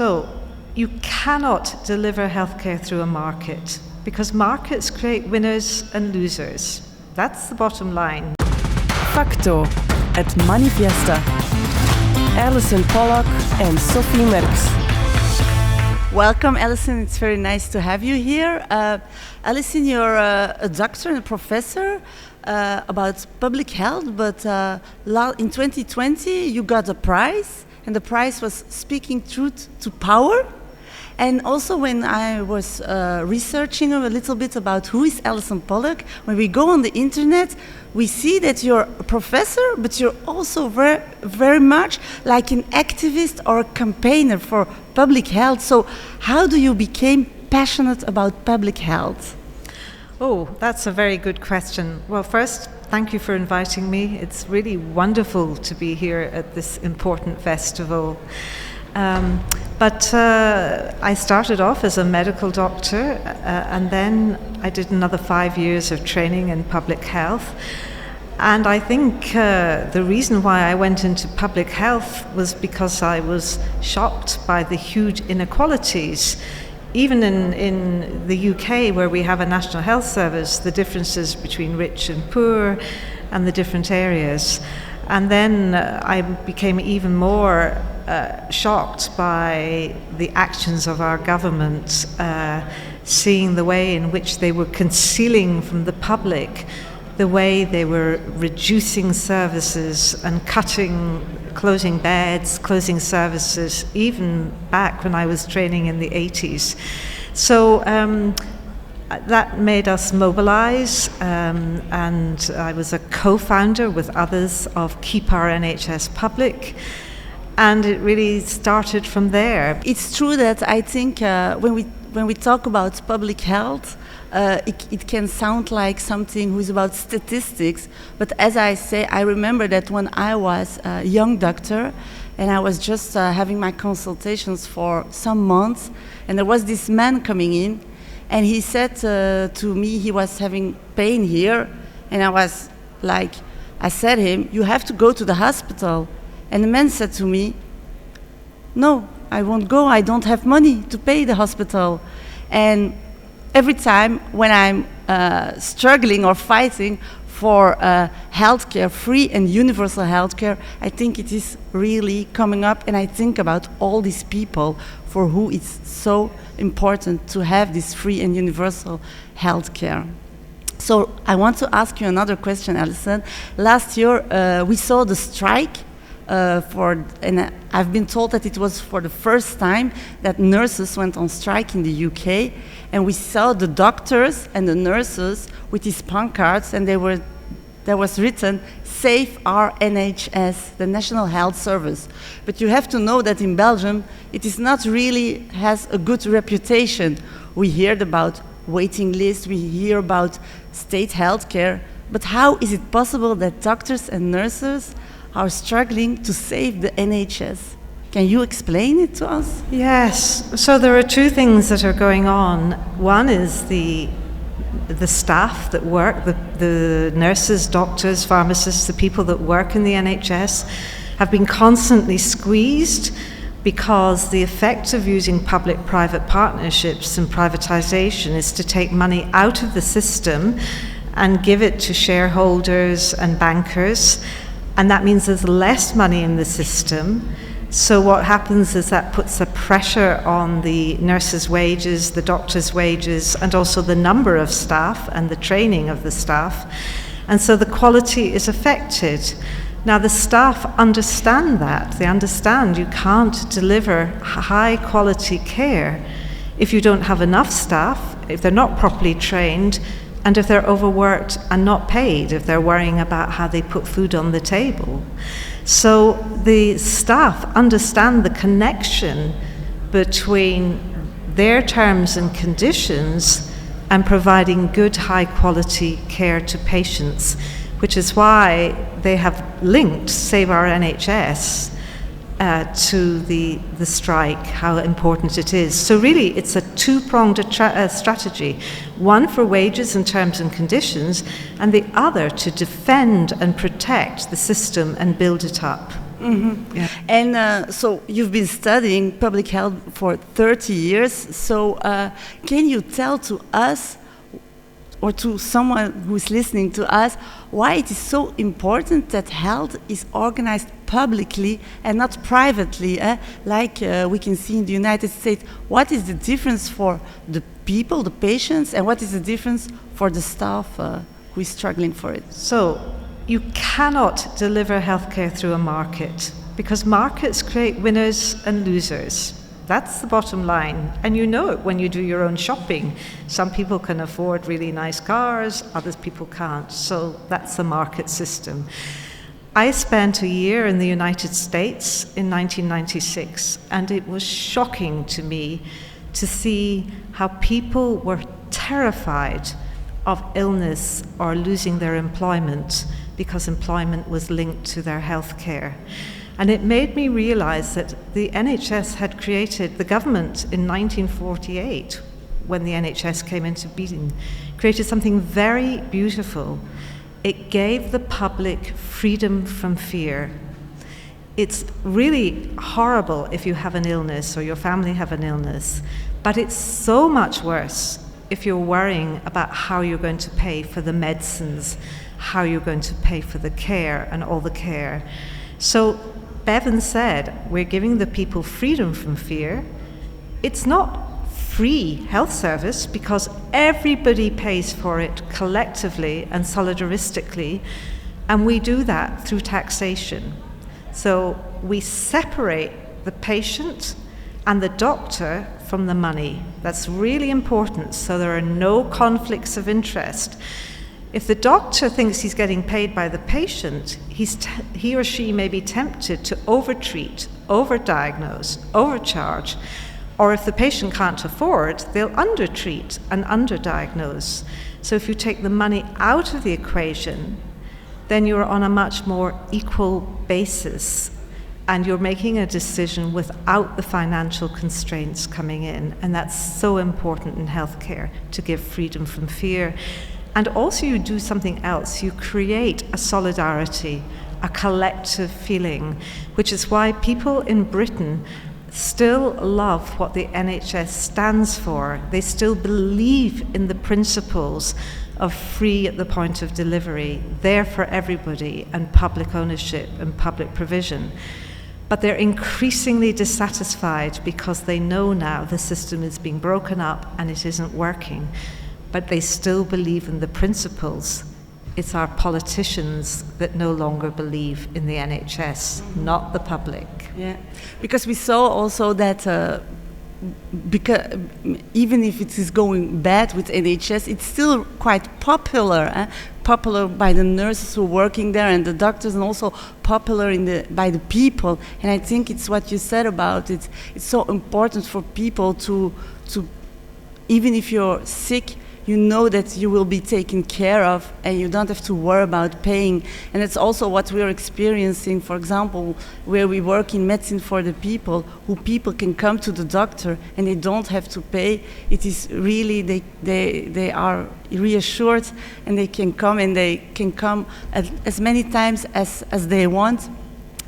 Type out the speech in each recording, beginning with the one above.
So, you cannot deliver healthcare through a market because markets create winners and losers. That's the bottom line. Facto, het manifesta. Allyson Pollock and Sophie Merks. Welcome, Allyson. It's very nice to have you here. Allyson, you're a doctor and a professor about public health, but in 2020 you got a prize, and the prize was Speaking Truth to Power. And also when I was researching a little bit about who is Allyson Pollock, when we go on the internet, we see that you're a professor, but you're also very, very much like an activist or a campaigner for public health. So how do you become passionate about public health? Oh, that's a very good question. Well, first, thank you for inviting me. It's really wonderful to be here at this important festival. But I started off as a medical doctor and then I did another 5 years of training in public health. And I think the reason why I went into public health was because I was shocked by the huge inequalities. Even in the UK, where we have a National Health Service, the differences between rich and poor and the different areas. And then I became even more shocked by the actions of our government, seeing the way in which they were concealing from the public, the way they were reducing services and closing beds, closing services, even back when I was training in the 80s. So that made us mobilize, and I was a co-founder with others of Keep Our NHS Public, and it really started from there. It's true that I think when we talk about public health, it can sound like something who's about statistics, but as I say, I remember that when I was a young doctor and I was just having my consultations for some months, and there was this man coming in, and he said to me he was having pain here, and I said to him, "You have to go to the hospital." And the man said to me, "No, I won't go, I don't have money to pay the hospital." And every time when I'm struggling or fighting for healthcare, free and universal healthcare, I think it is really coming up, and I think about all these people for who it's so important to have this free and universal healthcare. So I want to ask you another question, Allyson. Last year we saw the strike and I've been told that it was for the first time that nurses went on strike in the UK, and we saw the doctors and the nurses with these pancards, and there was written, "Save our NHS, the National Health Service." But you have to know that in Belgium, it is not really has a good reputation. We heard about waiting lists, we hear about state healthcare, but how is it possible that doctors and nurses are struggling to save the NHS? Can you explain it to us? Yes. So there are two things that are going on. One is the staff that work, the nurses, doctors, pharmacists, the people that work in the NHS have been constantly squeezed because the effect of using public-private partnerships and privatization is to take money out of the system and give it to shareholders and bankers. And that means there's less money in the system. So what happens is that puts a pressure on the nurses' wages, the doctors' wages, and also the number of staff and the training of the staff. And so the quality is affected. Now the staff understand that. They understand you can't deliver high quality care if you don't have enough staff, if they're not properly trained, and if they're overworked and not paid, if they're worrying about how they put food on the table. So the staff understand the connection between their terms and conditions and providing good, high-quality care to patients, which is why they have linked Save Our NHS to the strike, how important it is. So really, it's a two-pronged strategy, one for wages and terms and conditions, and the other to defend and protect the system and build it up. Yeah. And so you've been studying public health for 30 years. So can you tell to us, or to someone who is listening to us, why it is so important that health is organized publicly and not privately, like we can see in the United States? What is the difference for the people, the patients, and what is the difference for the staff who is struggling for it? So you cannot deliver healthcare through a market, because markets create winners and losers. That's the bottom line. And you know it when you do your own shopping. Some people can afford really nice cars, other people can't. So that's the market system. I spent a year in the United States in 1996, and it was shocking to me to see how people were terrified of illness or losing their employment, because employment was linked to their health care. And it made me realize that the NHS had created, the government in 1948, when the NHS came into being, created something very beautiful. It gave the public freedom from fear. It's really horrible if you have an illness or your family have an illness, but it's so much worse if you're worrying about how you're going to pay for the medicines, how you're going to pay for the care and all the care. So Bevan said, we're giving the people freedom from fear. It's not free health service because everybody pays for it collectively and solidaristically, and we do that through taxation. So we separate the patient and the doctor from the money. That's really important, so there are no conflicts of interest. If the doctor thinks he's getting paid by the patient, he or she may be tempted to overtreat, overdiagnose, overcharge, or if the patient can't afford, they'll undertreat and underdiagnose. So if you take the money out of the equation, then you're on a much more equal basis, and you're making a decision without the financial constraints coming in. And that's so important in healthcare, to give freedom from fear. And also you do something else. You create a solidarity, a collective feeling, which is why people in Britain still love what the NHS stands for. They still believe in the principles of free at the point of delivery, there for everybody, and public ownership and public provision. But they're increasingly dissatisfied because they know now the system is being broken up and it isn't working. But they still believe in the principles. It's our politicians that no longer believe in the NHS, not the public. Yeah, because we saw also that because even if it is going bad with NHS, it's still quite popular. Popular by the nurses who are working there and the doctors, and also popular by the people. And I think it's what you said about it. It's so important for people to even if you're sick, you know that you will be taken care of and you don't have to worry about paying. And it's also what we're experiencing, for example, where we work in medicine for the people, who people can come to the doctor and they don't have to pay. It is really, they are reassured, and they can come as many times as they want,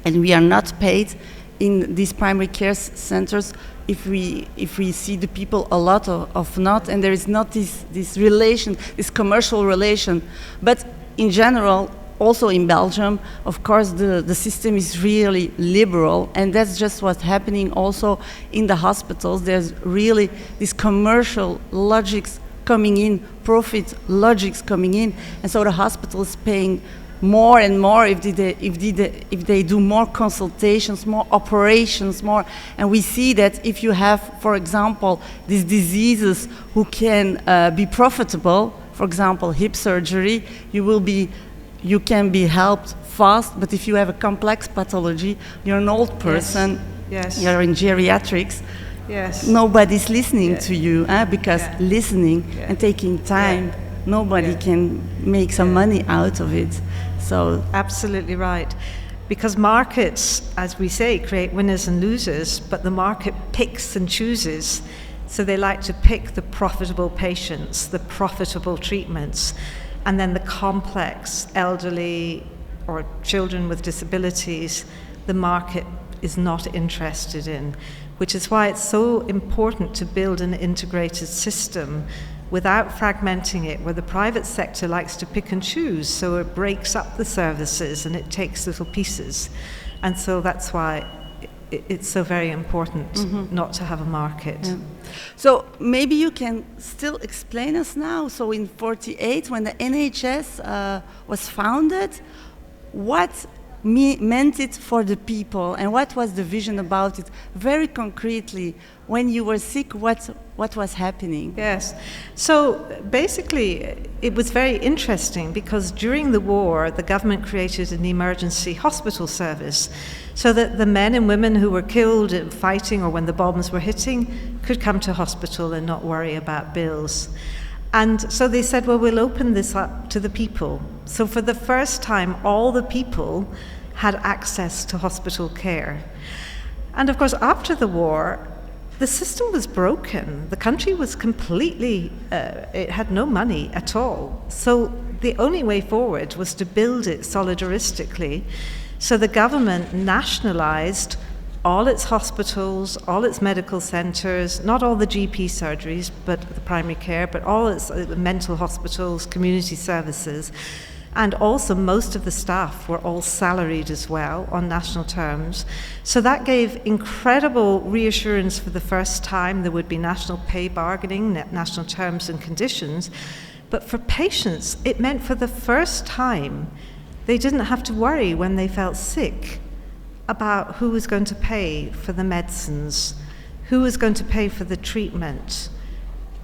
and we are not paid in these primary care centers if we see the people a lot of not, and there is not this relation, this commercial relation. But in general, also in Belgium, of course, the system is really liberal, and that's just what's happening also in the hospitals. There's really this commercial logics coming in, profit logics coming in, and so the hospital is paying more and more if they do more consultations, more operations, more. And we see that if you have, for example, these diseases who can be profitable, for example, hip surgery, you can be helped fast. But if you have a complex pathology, you're an old person, yes. You're in geriatrics, yes. Nobody's listening to you, because listening and taking time, nobody can make some money out of it. So absolutely right. Because markets, as we say, create winners and losers, but the market picks and chooses. So they like to pick the profitable patients, the profitable treatments, and then the complex elderly or children with disabilities the market is not interested in, which is why it's so important to build an integrated system without fragmenting it, where the private sector likes to pick and choose, so it breaks up the services and it takes little pieces. And so that's why it's so very important not to have a market. Yeah. So maybe you can still explain us now, so in 1948, when the NHS was founded, what meant it for the people, and what was the vision about it, very concretely? When you were sick, what was happening? Yes. So basically, it was very interesting because during the war, the government created an emergency hospital service so that the men and women who were killed in fighting or when the bombs were hitting could come to hospital and not worry about bills. And so they said, well, we'll open this up to the people. So for the first time, all the people had access to hospital care. And of course, after the war, the system was broken. The country was completely, it had no money at all. So the only way forward was to build it solidaristically. So the government nationalized all its hospitals, all its medical centres, not all the GP surgeries, but the primary care, but all its mental hospitals, community services, and also most of the staff were all salaried as well on national terms. So that gave incredible reassurance for the first time. There would be national pay bargaining, national terms and conditions. But for patients, it meant for the first time they didn't have to worry when they felt sick about who was going to pay for the medicines, who was going to pay for the treatment,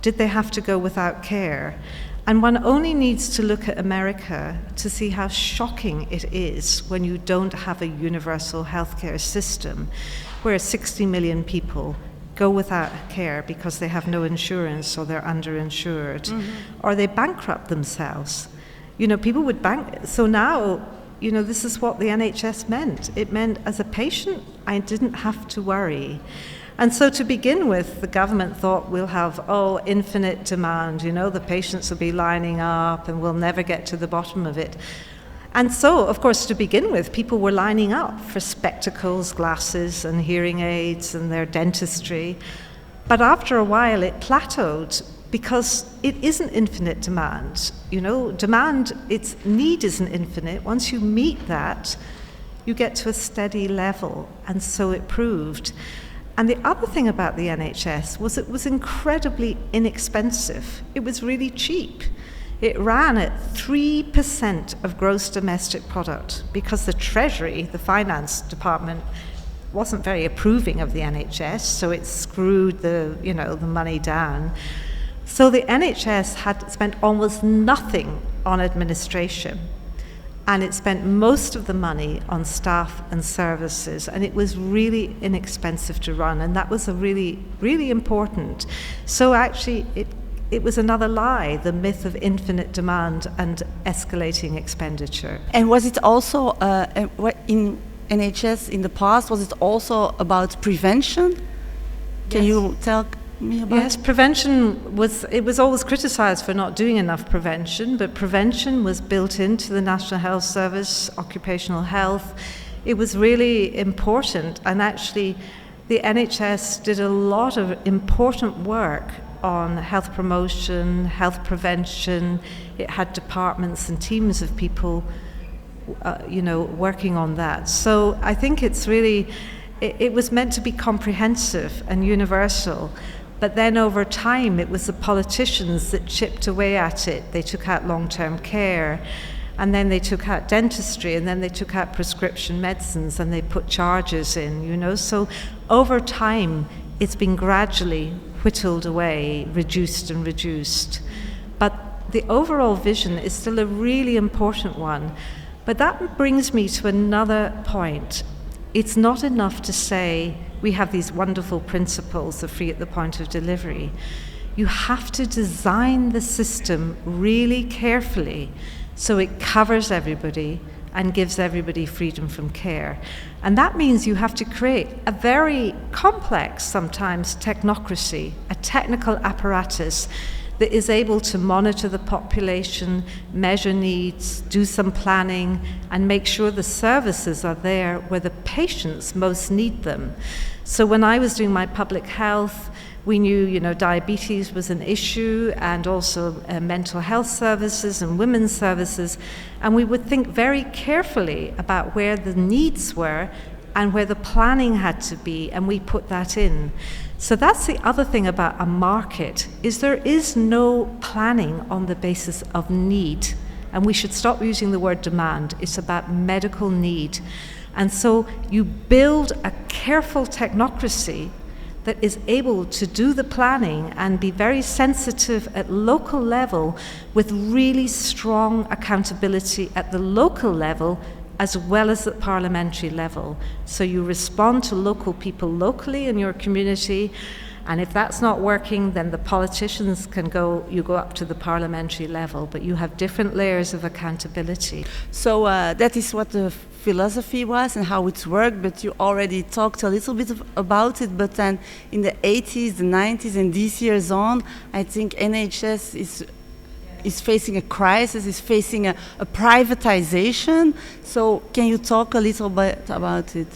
did they have to go without care? And one only needs to look at America to see how shocking it is when you don't have a universal healthcare system, where 60 million people go without care because they have no insurance or they're underinsured, or they bankrupt themselves. You know, people would so now, you know, this is what the NHS meant. It meant as a patient, I didn't have to worry. And so to begin with, the government thought we'll have, infinite demand, you know, the patients will be lining up and we'll never get to the bottom of it. And so, of course, to begin with, people were lining up for spectacles, glasses and hearing aids and their dentistry. But after a while, it plateaued because it isn't infinite demand. You know, demand, its need isn't infinite. Once you meet that, you get to a steady level. And so it proved. And the other thing about the NHS was it was incredibly inexpensive. It was really cheap. It ran at 3% of gross domestic product because the Treasury, the finance department, wasn't very approving of the NHS, so it screwed the money down. So the NHS had spent almost nothing on administration, and it spent most of the money on staff and services, and it was really inexpensive to run, and that was a really, really important. So actually, it was another lie, the myth of infinite demand and escalating expenditure. And was it also, in NHS in the past, was it also about prevention? Can you tell me about Yes, prevention was always criticised for not doing enough prevention, but prevention was built into the National Health Service, occupational health. It was really important, and actually the NHS did a lot of important work on health promotion, health prevention. It had departments and teams of people working on that. So I think it's really, it was meant to be comprehensive and universal. But then over time, it was the politicians that chipped away at it. They took out long-term care, and then they took out dentistry, and then they took out prescription medicines, and they put charges in, you know. So over time, it's been gradually whittled away, reduced. But the overall vision is still a really important one. But that brings me to another point. It's not enough to say we have these wonderful principles of free at the point of delivery. You have to design the system really carefully so it covers everybody and gives everybody freedom from care. And that means you have to create a very complex, sometimes, technocracy, a technical apparatus that is able to monitor the population, measure needs, do some planning, and make sure the services are there where the patients most need them. So when I was doing my public health, we knew, diabetes was an issue, and also mental health services and women's services, and we would think very carefully about where the needs were and where the planning had to be, and we put that in. So that's the other thing about a market, is there is no planning on the basis of need, and we should stop using the word demand. It's about medical need. And so you build a careful technocracy that is able to do the planning and be very sensitive at local level, with really strong accountability at the local level as well as at parliamentary level. So you respond to local people locally in your community, and if that's not working, then the politicians you go up to the parliamentary level, but you have different layers of accountability. So that is what the philosophy was and how it worked, but you already talked a little bit about it. But then in the 80s, the 90s, and these years on, I think NHS is facing a crisis, is facing a privatization. So can you talk a little bit about it?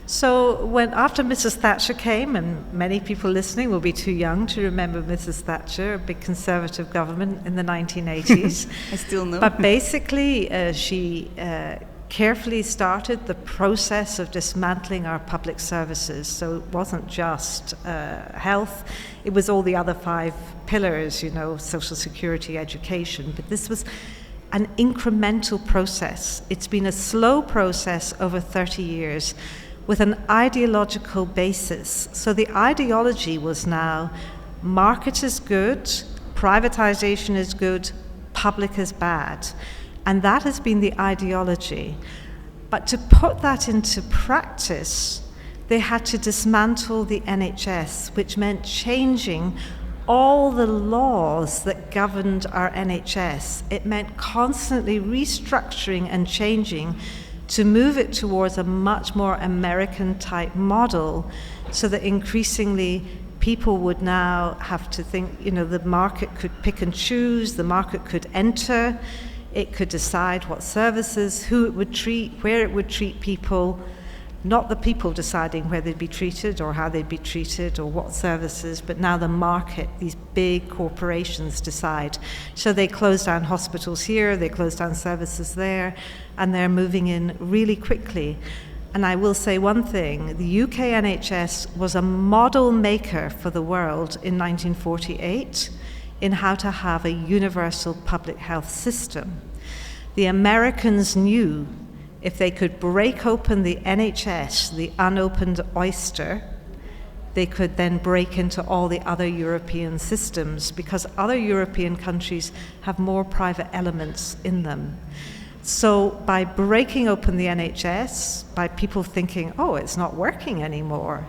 So after Mrs. Thatcher came, and many people listening will be too young to remember Mrs. Thatcher, a big conservative government in the 1980s. I still know. But basically, she carefully started the process of dismantling our public services. So it wasn't just health, it was all the other 5 pillars, social security, education. But this was an incremental process. It's been a slow process over 30 years with an ideological basis. So the ideology was now market is good, privatization is good, public is bad. And that has been the ideology. But to put that into practice, they had to dismantle the NHS, which meant changing all the laws that governed our NHS. It meant constantly restructuring and changing to move it towards a much more American-type model, so that increasingly people would now have to think, the market could pick and choose, the market could enter, it could decide what services, who it would treat, where it would treat people, not the people deciding where they'd be treated or how they'd be treated or what services, but now the market, these big corporations decide. So they close down hospitals here, they close down services there, and they're moving in really quickly. And I will say one thing, the UK NHS was a model maker for the world in 1948 in how to have a universal public health system. The Americans knew if they could break open the NHS, the unopened oyster, they could then break into all the other European systems, because other European countries have more private elements in them. So by breaking open the NHS, by people thinking, oh, it's not working anymore.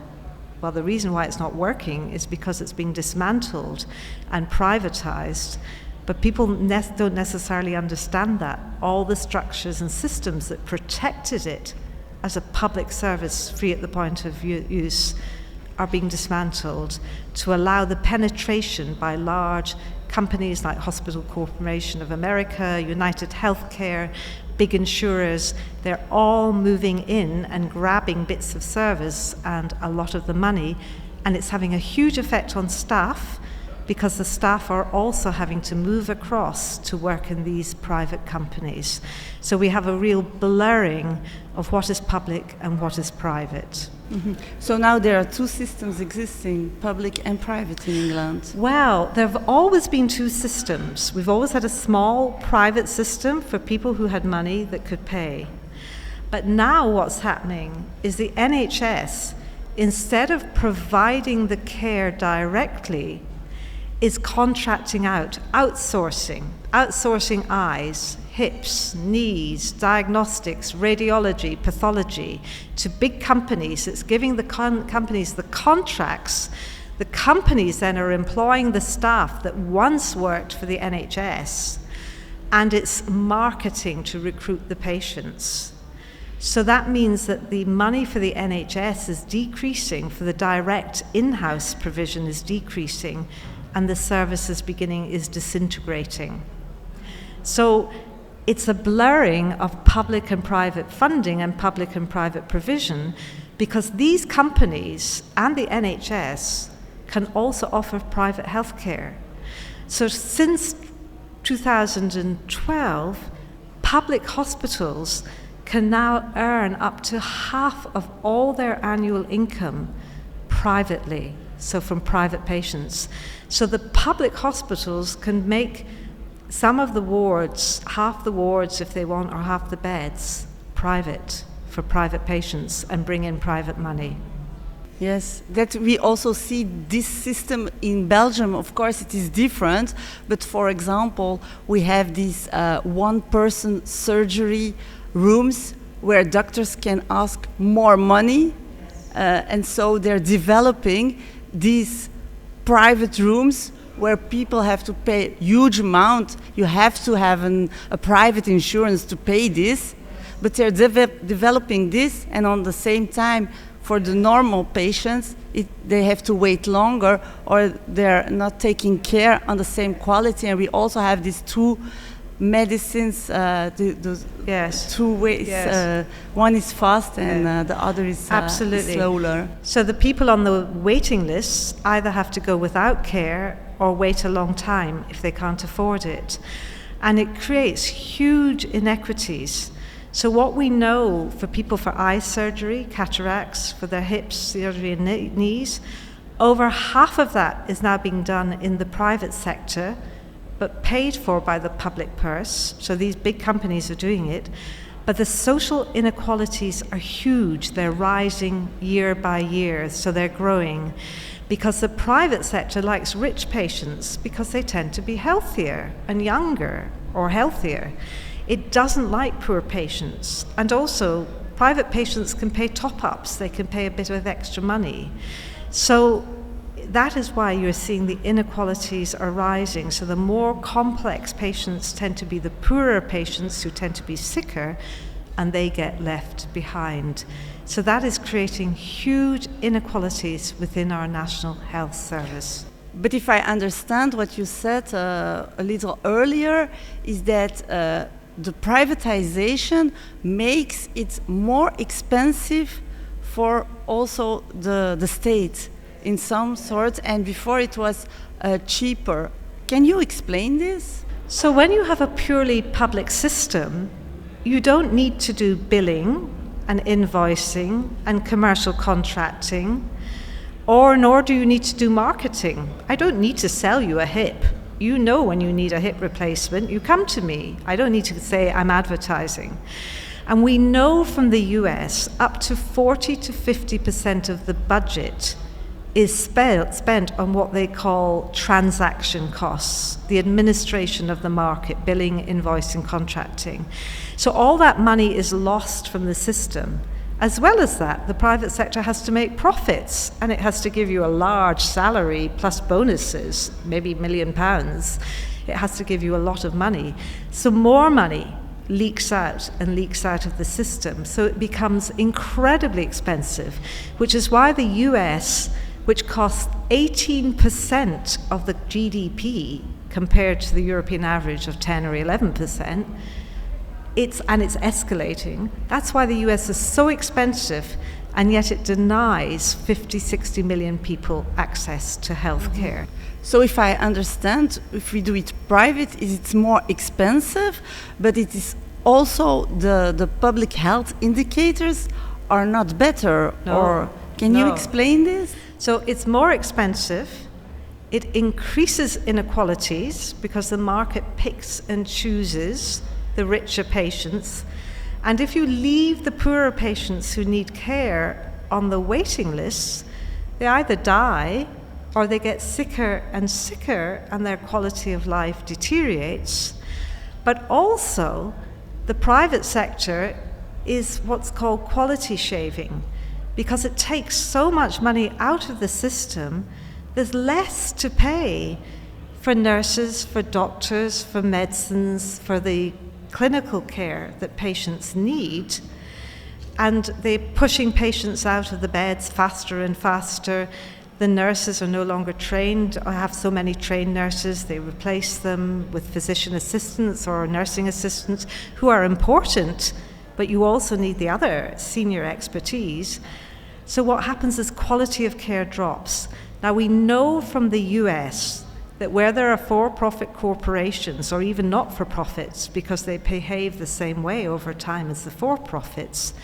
Well, the reason why it's not working is because it's being dismantled and privatized. But people don't necessarily understand that. All the structures and systems that protected it as a public service free at the point of use are being dismantled to allow the penetration by large companies like Hospital Corporation of America, United Healthcare, big insurers. They're all moving in and grabbing bits of service and a lot of the money, and it's having a huge effect on staff, because the staff are also having to move across to work in these private companies. So we have a real blurring of what is public and what is private. Mm-hmm. So now there are 2 systems existing, public and private, in England. Well, there have always been 2 systems. We've always had a small private system for people who had money that could pay. But now what's happening is the NHS, instead of providing the care directly, is contracting out, outsourcing eyes, hips, knees, diagnostics, radiology, pathology to big companies. It's giving the companies the contracts. The companies then are employing the staff that once worked for the NHS, and it's marketing to recruit the patients. So that means that the money for the NHS is decreasing, for the direct in-house provision is decreasing, and the service is disintegrating. So it's a blurring of public and private funding and public and private provision, because these companies and the NHS can also offer private health care. So since 2012, public hospitals can now earn up to half of all their annual income privately, so from private patients. So the public hospitals can make some of the wards, half the wards if they want, or half the beds, private for private patients and bring in private money. Yes, that we also see this system in Belgium. Of course, it is different, but for example, we have these one-person surgery rooms where doctors can ask more money, and so they're developing these private rooms where people have to pay huge amount. You have to have a private insurance to pay this, but they're developing this, and on the same time, for the normal patients, they have to wait longer, or they're not taking care on the same quality. And we also have these two medicines, Yes. two ways. Yes. One is fast and the other is Absolutely. slower. So the people on the waiting list either have to go without care or wait a long time if they can't afford it. And it creates huge inequities. So what we know for people for eye surgery, cataracts, for their hips, surgery and knees, over half of that is now being done in the private sector, but paid for by the public purse. So these big companies are doing it. But the social inequalities are huge. They're rising year by year, so they're growing. Because the private sector likes rich patients because they tend to be healthier and younger or healthier. It doesn't like poor patients. And also, private patients can pay top-ups. They can pay a bit of extra money. So that is why you're seeing the inequalities are rising. So the more complex patients tend to be the poorer patients who tend to be sicker, and they get left behind. So that is creating huge inequalities within our National Health Service. But if I understand what you said a little earlier, is that the privatization makes it more expensive for also the state in some sort, and before it was cheaper. Can you explain this? So when you have a purely public system, you don't need to do billing and invoicing and commercial contracting, nor do you need to do marketing. I don't need to sell you a hip. You know when you need a hip replacement, you come to me. I don't need to say I'm advertising. And we know from the US up to 40 to 50% of the budget is spent on what they call transaction costs, the administration of the market, billing, invoicing, contracting. So all that money is lost from the system. As well as that, the private sector has to make profits, and it has to give you a large salary plus bonuses, maybe £1 million. It has to give you a lot of money. So more money leaks out of the system. So it becomes incredibly expensive, which is why the US, which costs 18% of the GDP compared to the European average of 10 or 11%, it's escalating. That's why the US is so expensive, and yet it denies 50, 60 million people access to health care. So if I understand, if we do it private, it's more expensive, but it is also the public health indicators are not better. No. Or can you explain this? So it's more expensive. It increases inequalities because the market picks and chooses the richer patients. And if you leave the poorer patients who need care on the waiting lists, they either die or they get sicker and their quality of life deteriorates. But also, the private sector is what's called quality shaving, because it takes so much money out of the system, there's less to pay for nurses, for doctors, for medicines, for the clinical care that patients need, and they're pushing patients out of the beds faster and faster. The nurses are no longer trained. I have so many trained nurses, they replace them with physician assistants or nursing assistants who are important, but you also need the other senior expertise. So what happens is quality of care drops. Now we know from the US that where there are for-profit corporations or even not-for-profits, because they behave the same way over time as the for-profits,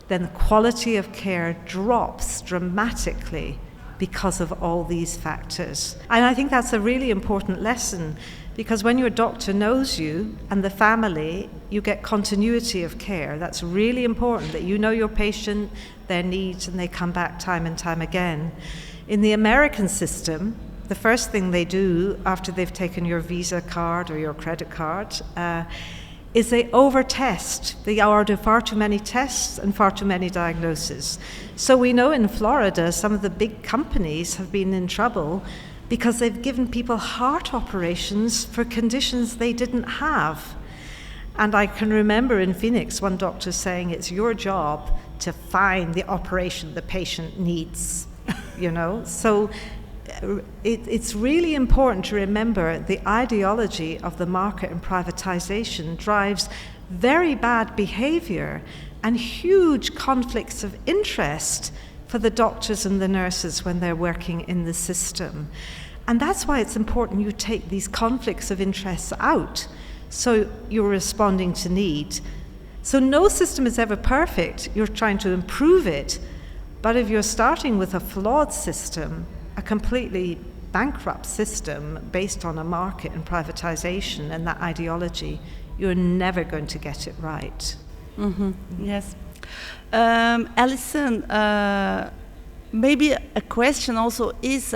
then the quality of care drops dramatically because of all these factors. And I think that's a really important lesson, because when your doctor knows you and the family, you get continuity of care. That's really important, that you know your patient, their needs, and they come back time and time again. In the American system, the first thing they do after they've taken your Visa card or your credit card is they over-test. They order far too many tests and far too many diagnoses. So we know in Florida, some of the big companies have been in trouble because they've given people heart operations for conditions they didn't have. And I can remember in Phoenix, one doctor saying, it's your job to find the operation the patient needs, you know? So it's really important to remember the ideology of the market and privatization drives very bad behavior and huge conflicts of interest for the doctors and the nurses when they're working in the system. And that's why it's important you take these conflicts of interest out, so you're responding to need. So no system is ever perfect. You're trying to improve it. But if you're starting with a flawed system, a completely bankrupt system based on a market and privatization and that ideology, you're never going to get it right. Mm-hmm. Yes. Allyson, maybe a question also is,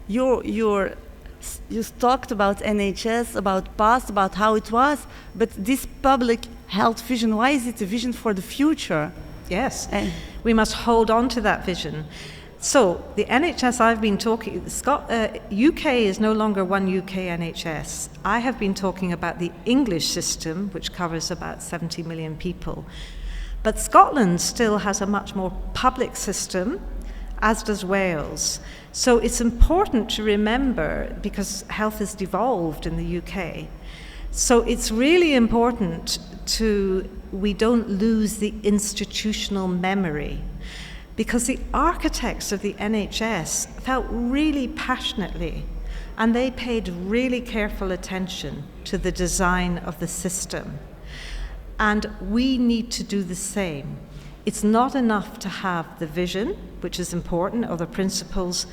you talked about NHS, about past, about how it was, but this public health vision, why is it a vision for the future? Yes, we must hold on to that vision. So the NHS I've been talking, UK is no longer one UK NHS. I have been talking about the English system, which covers about 70 million people. But Scotland still has a much more public system, as does Wales. So it's important to remember, because health has devolved in the UK. So it's really important we don't lose the institutional memory, because the architects of the NHS felt really passionately, and they paid really careful attention to the design of the system. And we need to do the same. It's not enough to have the vision, which is important, or the principles,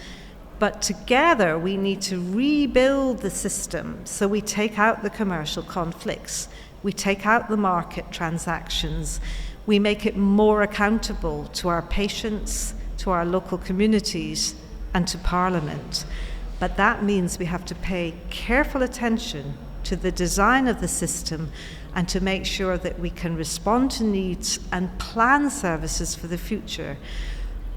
but together we need to rebuild the system. So we take out the commercial conflicts, we take out the market transactions, we make it more accountable to our patients, to our local communities, and to Parliament. But that means we have to pay careful attention to the design of the system and to make sure that we can respond to needs and plan services for the future.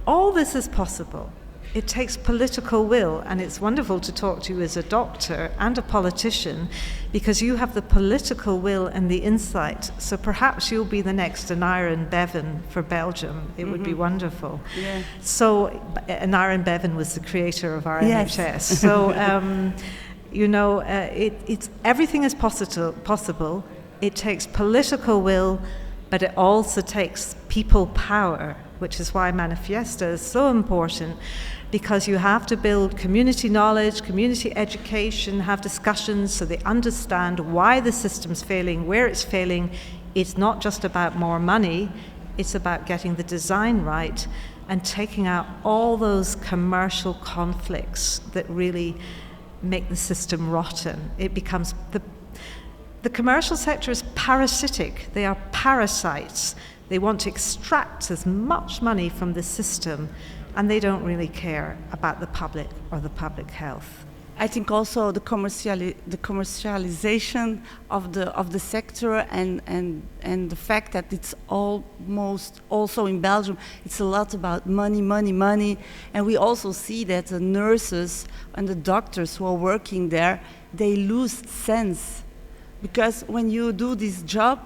All this is possible. It takes political will, and it's wonderful to talk to you as a doctor and a politician, because you have the political will and the insight. So perhaps you'll be the next Aneurin Bevan for Belgium. It would be wonderful. Yeah. So Aneurin Bevan was the creator of our NHS. So it's everything is possible. It takes political will, but it also takes people power, which is why Manifesta is so important, because you have to build community knowledge, community education, have discussions so they understand why the system's failing, where it's failing. It's not just about more money, it's about getting the design right and taking out all those commercial conflicts that really make the system rotten. It becomes the commercial sector is parasitic. They are parasites. They want to extract as much money from the system, and they don't really care about the public or the public health. I think also the commercialization of the sector and the fact that it's almost also in Belgium, it's a lot about money, and we also see that the nurses and the doctors who are working there, they lose sense, because when you do this job,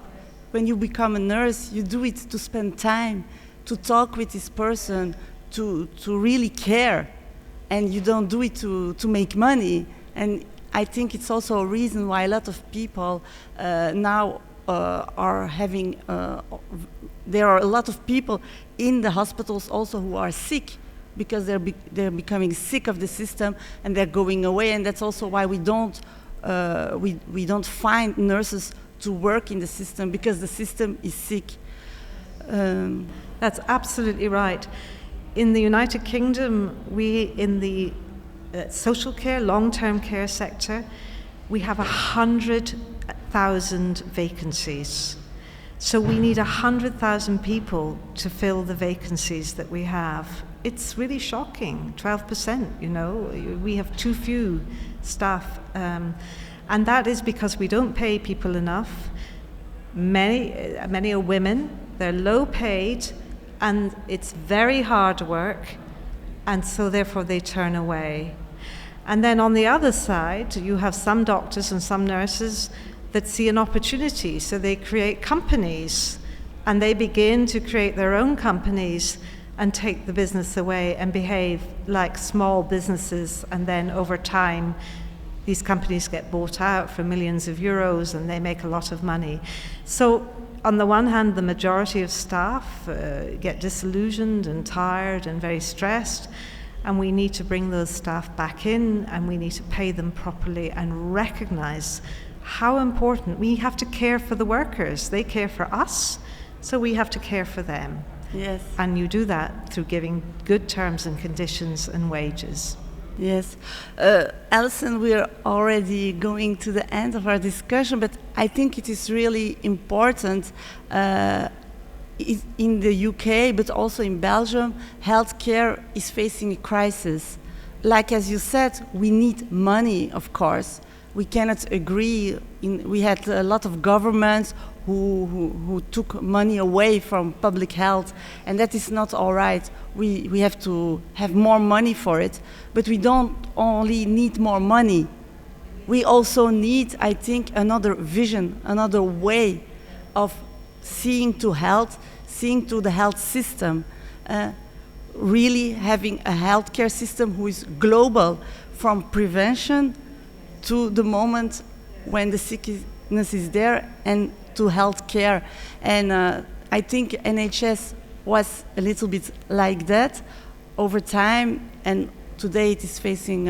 when you become a nurse, you do it to spend time, to talk with this person, to really care. and you don't do it to make money. And I think it's also a reason why a lot of people now are having, there are a lot of people in the hospitals also who are sick, because they're becoming sick of the system and they're going away. And that's also why we don't find nurses to work in the system, because the system is sick. That's absolutely right. In the United Kingdom, in the social care, long-term care sector, we have 100,000 vacancies. So we need 100,000 people to fill the vacancies that we have. It's really shocking, 12%, we have too few staff. And that is because we don't pay people enough. Many are women, they're low paid, and it's very hard work, and so therefore they turn away. And then on the other side, you have some doctors and some nurses that see an opportunity, so they create companies, and they begin to create their own companies and take the business away and behave like small businesses, and then over time these companies get bought out for millions of euros and they make a lot of money. So on the one hand, the majority of staff get disillusioned and tired and very stressed, and we need to bring those staff back in, and we need to pay them properly and recognize how important. We have to care for the workers. They care for us, so we have to care for them. Yes. And you do that through giving good terms and conditions and wages. Yes. Allyson, we're already going to the end of our discussion, but I think it is really important in the UK, but also in Belgium, healthcare is facing a crisis. Like as you said, we need money, of course. We cannot agree. We had a lot of governments who took money away from public health, and that is not all right. We have to have more money for it, but we don't only need more money. We also need, I think, another vision, another way of seeing to health, seeing to the health system, really having a healthcare system who is global, from prevention to the moment when the sickness is there, and to health care. And I think NHS was a little bit like that over time, and today it is facing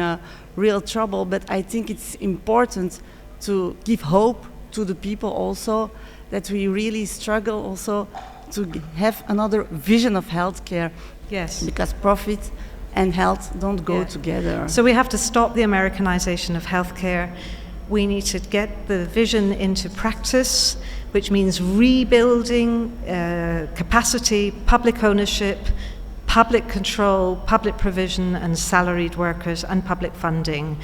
real trouble. But I think it's important to give hope to the people also, that we really struggle also to have another vision of healthcare. Yes. Because profit and health don't go together. So we have to stop the Americanization of healthcare. We need to get the vision into practice, which means rebuilding capacity, public ownership, public control, public provision, and salaried workers, and public funding.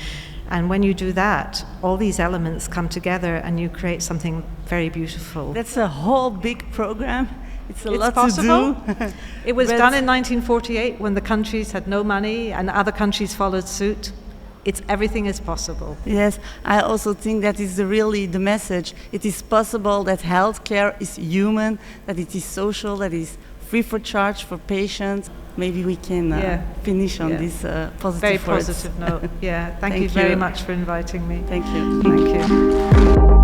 And when you do that, all these elements come together and you create something very beautiful. That's a whole big program. It's lot possible. To do. It was done in 1948 when the countries had no money and other countries followed suit. Everything is possible. Yes, I also think that is really the message. It is possible that healthcare is human, that it is social, that it is free for charge for patients. Maybe we can finish on this positive very words. positive note. Yeah, thank you very much for inviting me. Thank you. Thank you.